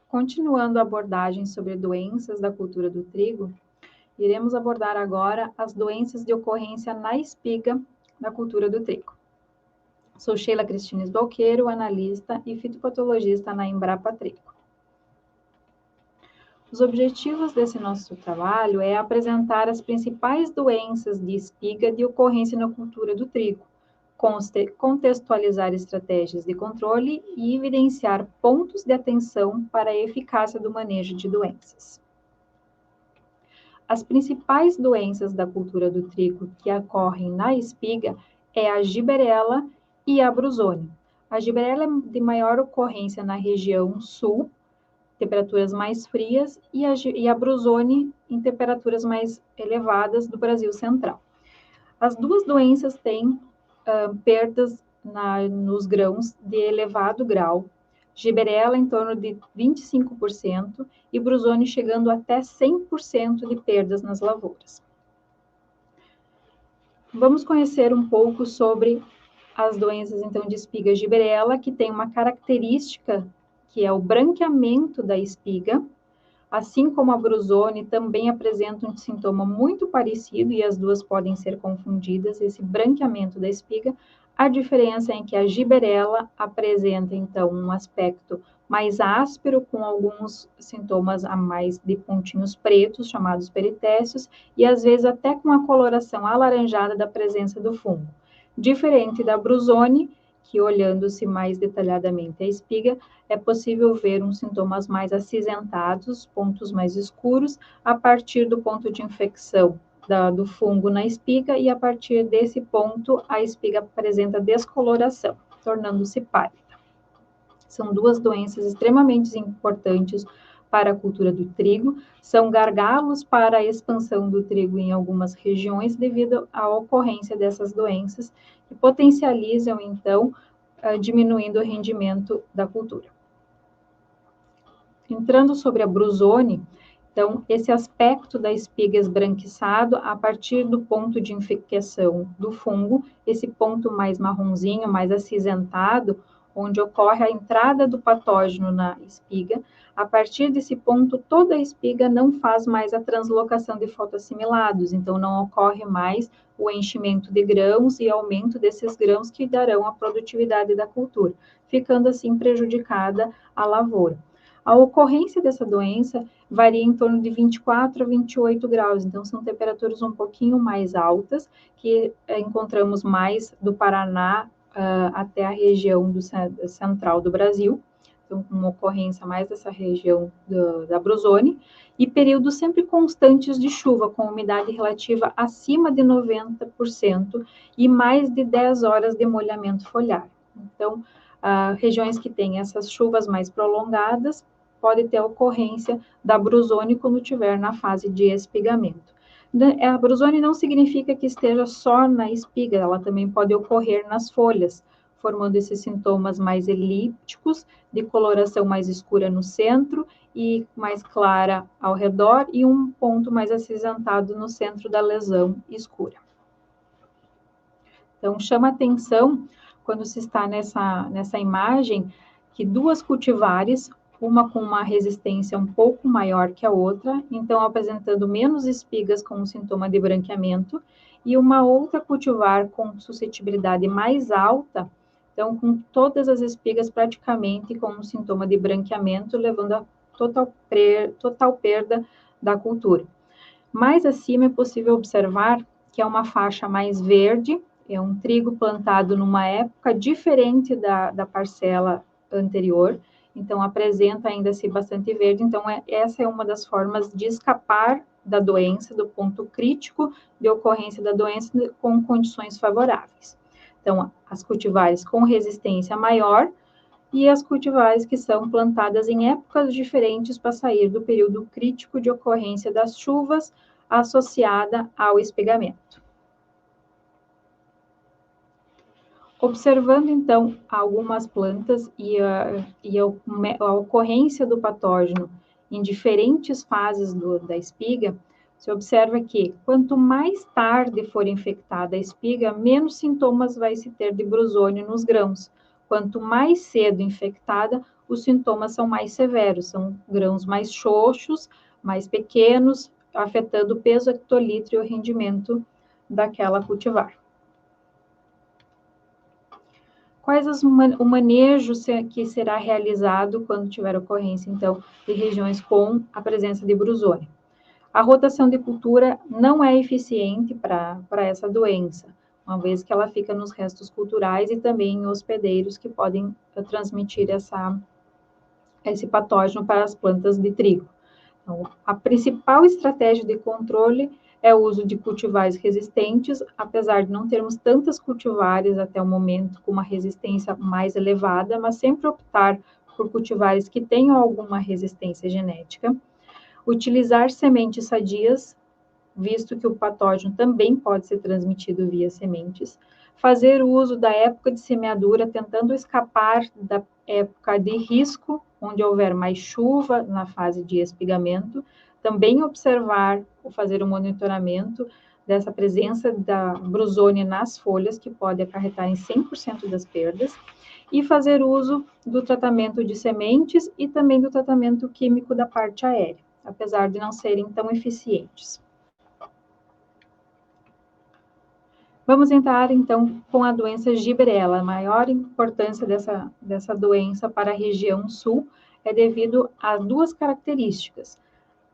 Continuando a abordagem sobre doenças da cultura do trigo, iremos abordar agora as doenças de ocorrência na espiga da cultura do trigo. Sou Sheila Cristines Balqueiro, analista e fitopatologista na Embrapa Trigo. Os objetivos desse nosso trabalho é apresentar as principais doenças de espiga de ocorrência na cultura do trigo, contextualizar estratégias de controle e evidenciar pontos de atenção para a eficácia do manejo de doenças. As principais doenças da cultura do trigo que ocorrem na espiga é a giberela e a brusone. A giberela é de maior ocorrência na região sul, temperaturas mais frias, e a brusone em temperaturas mais elevadas do Brasil central. As duas doenças têm perdas nos grãos de elevado grau, giberela em torno de 25% e brusone chegando até 100% de perdas nas lavouras. Vamos conhecer um pouco sobre as doenças, então, de espiga giberela, que tem uma característica que é o branqueamento da espiga, assim como a brusone também apresenta um sintoma muito parecido e as duas podem ser confundidas, esse branqueamento da espiga. A diferença é que a giberela apresenta, então, um aspecto mais áspero, com alguns sintomas a mais de pontinhos pretos, chamados peritécios, e às vezes até com a coloração alaranjada da presença do fungo. Diferente da brusone, que olhando-se mais detalhadamente a espiga, é possível ver uns sintomas mais acinzentados, pontos mais escuros, a partir do ponto de infecção do fungo na espiga, e a partir desse ponto a espiga apresenta descoloração, tornando-se pálida. São duas doenças extremamente importantes para a cultura do trigo, são gargalos para a expansão do trigo em algumas regiões devido à ocorrência dessas doenças, que potencializam, então, diminuindo o rendimento da cultura. Entrando sobre a brusone, então, esse aspecto da espiga esbranquiçado, a partir do ponto de infecção do fungo, esse ponto mais marronzinho, mais acinzentado, onde ocorre a entrada do patógeno na espiga, a partir desse ponto, toda a espiga não faz mais a translocação de fotoassimilados, então não ocorre mais o enchimento de grãos e aumento desses grãos que darão a produtividade da cultura, ficando assim prejudicada a lavoura. A ocorrência dessa doença varia em torno de 24 a 28 graus, então são temperaturas um pouquinho mais altas, que encontramos mais do Paraná até a região central do Brasil, então com uma ocorrência mais dessa região da brusone, e períodos sempre constantes de chuva, com umidade relativa acima de 90% e mais de 10 horas de molhamento foliar. Então, regiões que têm essas chuvas mais prolongadas, pode ter a ocorrência da brusone quando estiver na fase de espigamento. A brusone não significa que esteja só na espiga, ela também pode ocorrer nas folhas, formando esses sintomas mais elípticos, de coloração mais escura no centro e mais clara ao redor, e um ponto mais acinzentado no centro da lesão escura. Então, chama atenção, quando se está nessa imagem, que duas cultivares, uma com uma resistência um pouco maior que a outra, então apresentando menos espigas com o sintoma de branqueamento, e uma outra cultivar com suscetibilidade mais alta, então com todas as espigas praticamente com um sintoma de branqueamento, levando a total perda da cultura. Mais acima é possível observar que é uma faixa mais verde, é um trigo plantado numa época diferente da parcela anterior, então apresenta ainda-se bastante verde, então essa é uma das formas de escapar da doença, do ponto crítico de ocorrência da doença com condições favoráveis. Então, as cultivares com resistência maior e as cultivares que são plantadas em épocas diferentes para sair do período crítico de ocorrência das chuvas associada ao espigamento. Observando, então, algumas plantas e a ocorrência do patógeno em diferentes fases da espiga, se observa que, quanto mais tarde for infectada a espiga, menos sintomas vai se ter de brusone nos grãos. Quanto mais cedo infectada, os sintomas são mais severos, são grãos mais xoxos, mais pequenos, afetando o peso hectolitro e o rendimento daquela cultivar. Quais o manejo que será realizado quando tiver ocorrência, então, de regiões com a presença de brusônia? A rotação de cultura não é eficiente para essa doença, uma vez que ela fica nos restos culturais e também em hospedeiros que podem transmitir esse patógeno para as plantas de trigo. Então, a principal estratégia de controle é o uso de cultivares resistentes, apesar de não termos tantas cultivares até o momento com uma resistência mais elevada, mas sempre optar por cultivares que tenham alguma resistência genética. Utilizar sementes sadias, visto que o patógeno também pode ser transmitido via sementes. Fazer uso da época de semeadura, tentando escapar da época de risco, onde houver mais chuva na fase de espigamento. Também observar ou fazer um monitoramento dessa presença da brusônia nas folhas, que pode acarretar em 100% das perdas. E fazer uso do tratamento de sementes e também do tratamento químico da parte aérea, apesar de não serem tão eficientes. Vamos entrar, então, com a doença Gibberella. A maior importância dessa doença para a região sul é devido a duas características: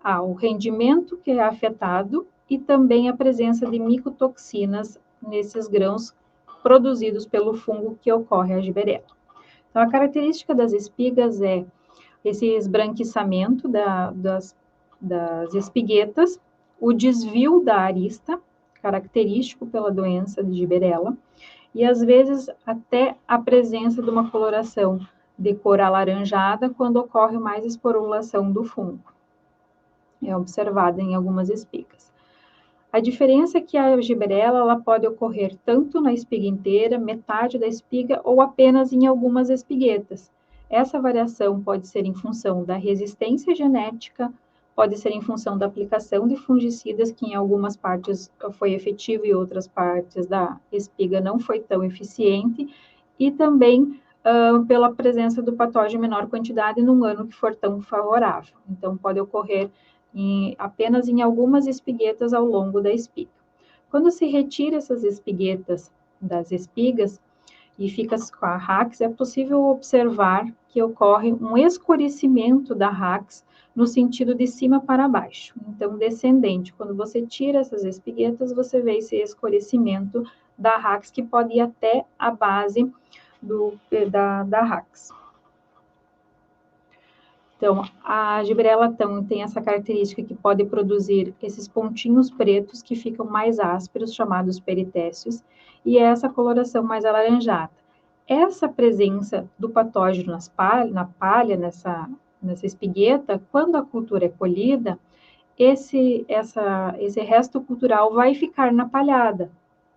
ao rendimento que é afetado e também a presença de micotoxinas nesses grãos produzidos pelo fungo que ocorre a Gibberella. Então, a característica das espigas é esse esbranquiçamento das espiguetas, o desvio da arista, característico pela doença de Gibberella, e às vezes até a presença de uma coloração de cor alaranjada quando ocorre mais esporulação do fungo. É observada em algumas espigas. A diferença é que a Gibberella ela pode ocorrer tanto na espiga inteira, metade da espiga ou apenas em algumas espiguetas. Essa variação pode ser em função da resistência genética, pode ser em função da aplicação de fungicidas, que em algumas partes foi efetivo e outras partes da espiga não foi tão eficiente, e também pela presença do patógeno em menor quantidade num ano que for tão favorável. Então, pode ocorrer apenas em algumas espiguetas ao longo da espiga. Quando se retira essas espiguetas das espigas e fica com a rax, é possível observar que ocorre um escurecimento da rax no sentido de cima para baixo. Então, descendente. Quando você tira essas espiguetas, você vê esse escurecimento da rax, que pode ir até a base da rax. Então, a Gibberella tem essa característica que pode produzir esses pontinhos pretos que ficam mais ásperos, chamados peritécios, e essa coloração mais alaranjada. Essa presença do patógeno na palha, nessa espigueta, quando a cultura é colhida, esse resto cultural vai ficar na palhada.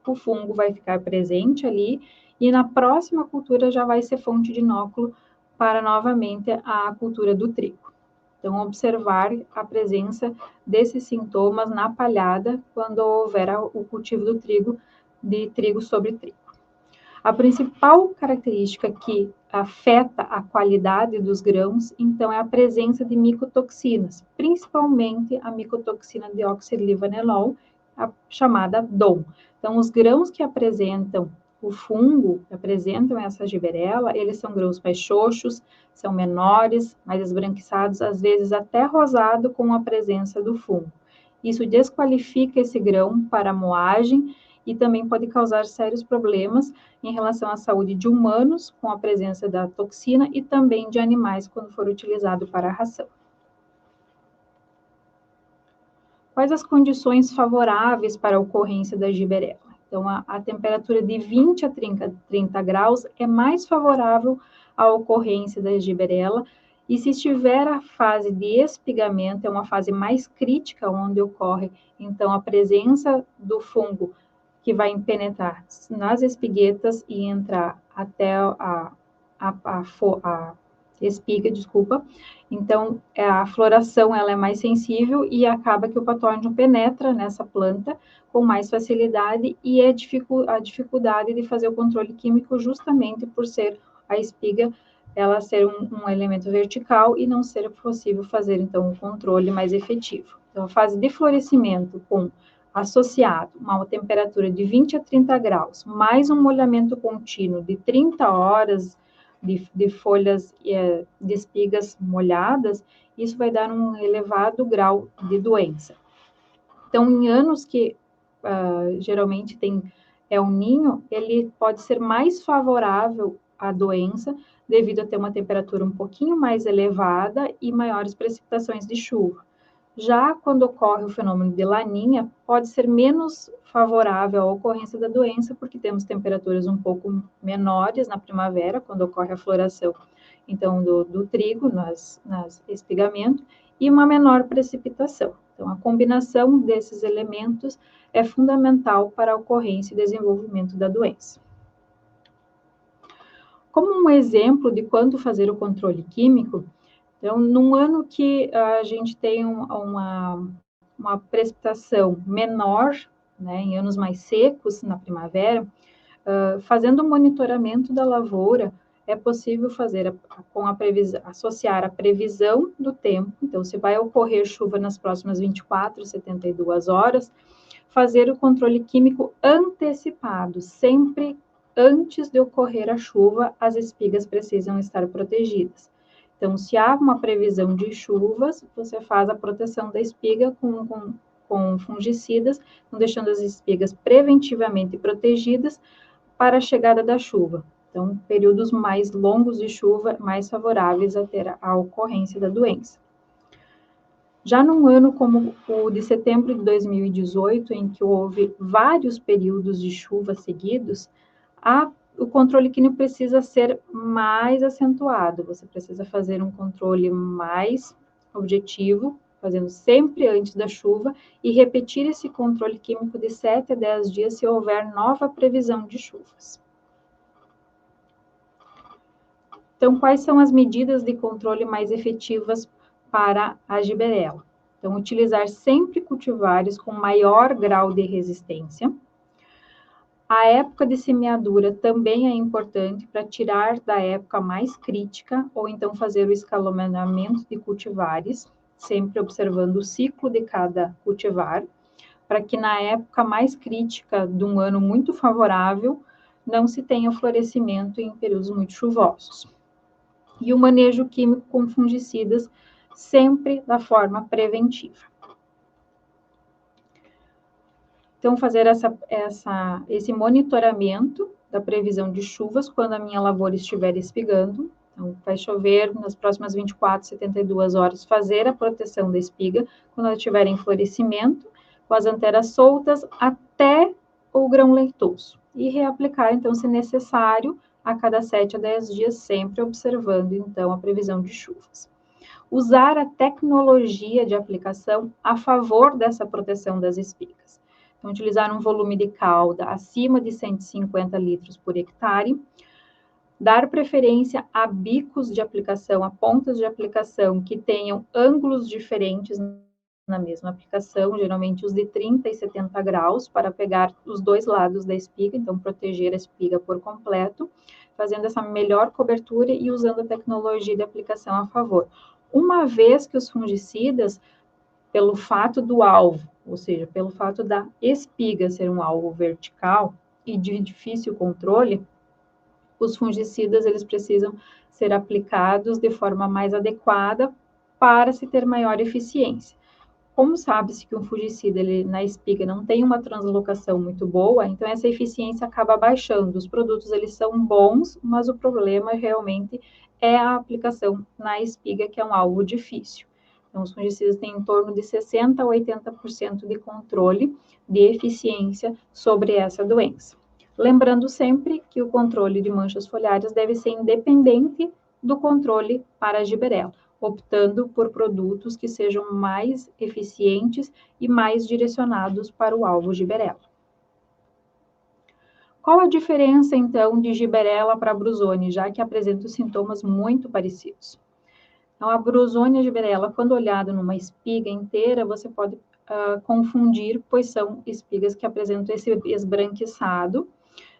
O fungo vai ficar presente ali e na próxima cultura já vai ser fonte de inóculo para novamente a cultura do trigo. Então, observar a presença desses sintomas na palhada quando houver o cultivo do trigo, de trigo sobre trigo. A principal característica que afeta a qualidade dos grãos, então, é a presença de micotoxinas, principalmente a micotoxina deoxirrivanolol, a chamada DOM. Então, os grãos que apresentam o fungo, que apresentam essa Gibberella, eles são grãos mais xoxos, são menores, mais esbranquiçados, às vezes até rosado com a presença do fungo. Isso desqualifica esse grão para moagem e também pode causar sérios problemas em relação à saúde de humanos, com a presença da toxina, e também de animais, quando for utilizado para a ração. Quais as condições favoráveis para a ocorrência da Gibberella? Então, a temperatura de 20 a 30 graus é mais favorável à ocorrência da Gibberella, e se estiver a fase de espigamento, é uma fase mais crítica, onde ocorre, então, a presença do fungo que vai penetrar nas espiguetas e entrar até a espiga, desculpa. Então, a floração ela é mais sensível e acaba que o patógeno penetra nessa planta com mais facilidade, e a dificuldade de fazer o controle químico justamente por ser a espiga ela ser um elemento vertical e não ser possível fazer, então, um controle mais efetivo. Então, a fase de florescimento associado a uma temperatura de 20 a 30 graus, mais um molhamento contínuo de 30 horas de folhas de espigas molhadas, isso vai dar um elevado grau de doença. Então, em anos que geralmente tem El Ninho, ele pode ser mais favorável à doença, devido a ter uma temperatura um pouquinho mais elevada e maiores precipitações de chuva. Já quando ocorre o fenômeno de Laninha, pode ser menos favorável à ocorrência da doença, porque temos temperaturas um pouco menores na primavera, quando ocorre a floração, então, do trigo nas espigamento, e uma menor precipitação. Então, a combinação desses elementos é fundamental para a ocorrência e desenvolvimento da doença. Como um exemplo de quando fazer o controle químico, então, num ano que a gente tem uma precipitação menor, né, em anos mais secos, na primavera, fazendo o monitoramento da lavoura, é possível fazer associar a previsão do tempo, então, se vai ocorrer chuva nas próximas 24, 72 horas, fazer o controle químico antecipado, sempre antes de ocorrer a chuva, as espigas precisam estar protegidas. Então, se há uma previsão de chuvas, você faz a proteção da espiga com fungicidas, deixando as espigas preventivamente protegidas para a chegada da chuva. Então, períodos mais longos de chuva, mais favoráveis a ter a ocorrência da doença. Já num ano como o de setembro de 2018, em que houve vários períodos de chuva seguidos, o controle químico precisa ser mais acentuado. Você precisa fazer um controle mais objetivo, fazendo sempre antes da chuva, e repetir esse controle químico de 7 a 10 dias se houver nova previsão de chuvas. Então, quais são as medidas de controle mais efetivas para a giberela? Então, utilizar sempre cultivares com maior grau de resistência. A época de semeadura também é importante para tirar da época mais crítica, ou então fazer o escalonamento de cultivares, sempre observando o ciclo de cada cultivar, para que na época mais crítica de um ano muito favorável, não se tenha florescimento em períodos muito chuvosos. E o manejo químico com fungicidas sempre da forma preventiva. Então, fazer esse monitoramento da previsão de chuvas quando a minha lavoura estiver espigando. Então, vai chover nas próximas 24, 72 horas, fazer a proteção da espiga quando ela estiver em florescimento, com as anteras soltas até o grão leitoso. E reaplicar, então, se necessário, a cada 7 a 10 dias, sempre observando, então, a previsão de chuvas. Usar a tecnologia de aplicação a favor dessa proteção das espigas. Então, utilizar um volume de calda acima de 150 litros por hectare, dar preferência a bicos de aplicação, a pontas de aplicação que tenham ângulos diferentes na mesma aplicação, geralmente os de 30 e 70 graus, para pegar os dois lados da espiga, então proteger a espiga por completo, fazendo essa melhor cobertura e usando a tecnologia de aplicação a favor. Uma vez que os fungicidas, pelo fato do alvo, ou seja, pelo fato da espiga ser um alvo vertical e de difícil controle, os fungicidas eles precisam ser aplicados de forma mais adequada para se ter maior eficiência. Como sabe-se que um fungicida na espiga não tem uma translocação muito boa, então essa eficiência acaba baixando. Os produtos eles são bons, mas o problema realmente é a aplicação na espiga, que é um alvo difícil. Então, os fungicidas têm em torno de 60% a 80% de controle de eficiência sobre essa doença. Lembrando sempre que o controle de manchas foliares deve ser independente do controle para a giberela, optando por produtos que sejam mais eficientes e mais direcionados para o alvo giberela. Qual a diferença, então, de giberela para brusone, já que apresentam sintomas muito parecidos? Então, a brusone e a giberela, quando olhado numa espiga inteira, você pode confundir, pois são espigas que apresentam esse esbranquiçado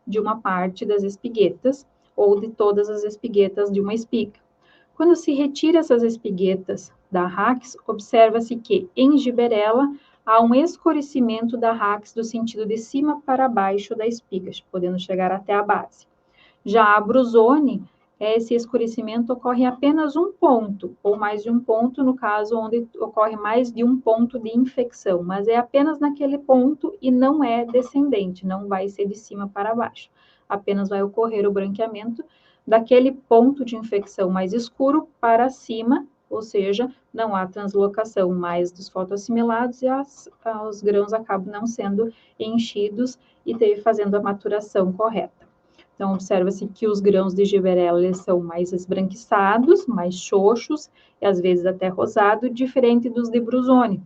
de uma parte das espiguetas, ou de todas as espiguetas de uma espiga. Quando se retira essas espiguetas da rax, observa-se que, em Gibberella, há um escurecimento da rax do sentido de cima para baixo da espiga, podendo chegar até a base. Já a Brusone, esse escurecimento ocorre em apenas um ponto, ou mais de um ponto, no caso onde ocorre mais de um ponto de infecção, mas é apenas naquele ponto e não é descendente, não vai ser de cima para baixo. Apenas vai ocorrer o branqueamento daquele ponto de infecção mais escuro para cima, ou seja, não há translocação mais dos fotoassimilados e os grãos acabam não sendo enchidos e fazendo a maturação correta. Então, observa-se que os grãos de Gibberella são mais esbranquiçados, mais xoxos, e às vezes até rosado, diferente dos de Brusone.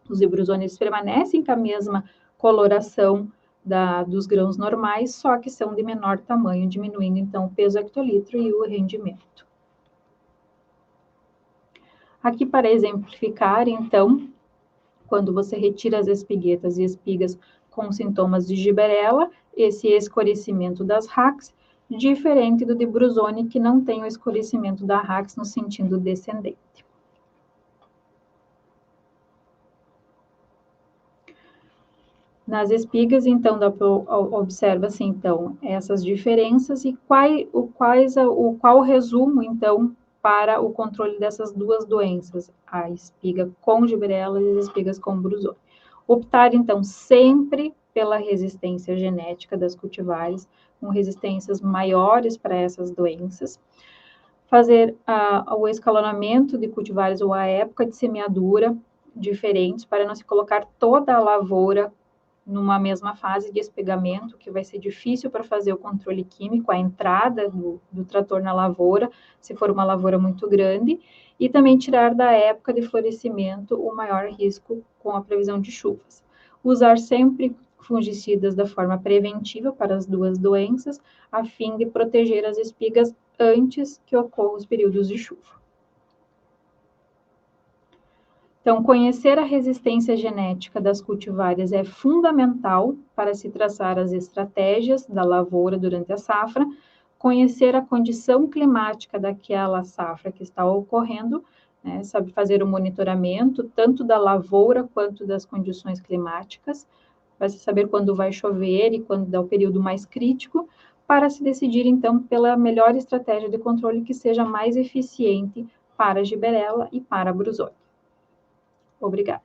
Os de Brusone permanecem com a mesma coloração dos grãos normais, só que são de menor tamanho, diminuindo então o peso hectolitro e o rendimento. Aqui para exemplificar, então, quando você retira as espiguetas e espigas com sintomas de Gibberella, esse escurecimento das rax, diferente do de Brusone, que não tem o escurecimento da rax no sentido descendente. Nas espigas, então, observa-se, então, essas diferenças e qual o resumo, então, para o controle dessas duas doenças, a espiga com Gibberella e as espigas com Brusone. Optar, então, sempre pela resistência genética das cultivares, com resistências maiores para essas doenças. Fazer o escalonamento de cultivares ou a época de semeadura diferentes, para não se colocar toda a lavoura numa mesma fase de espegamento, que vai ser difícil para fazer o controle químico, a entrada do trator na lavoura, se for uma lavoura muito grande, e também tirar da época de florescimento o maior risco com a previsão de chuvas. Usar sempre fungicidas da forma preventiva para as duas doenças, a fim de proteger as espigas antes que ocorram os períodos de chuva. Então, conhecer a resistência genética das cultivares é fundamental para se traçar as estratégias da lavoura durante a safra, conhecer a condição climática daquela safra que está ocorrendo, né, sabe fazer o monitoramento tanto da lavoura quanto das condições climáticas, para se saber quando vai chover e quando dá o período mais crítico, para se decidir, então, pela melhor estratégia de controle que seja mais eficiente para a Gibberella e para a Brusone. Obrigada.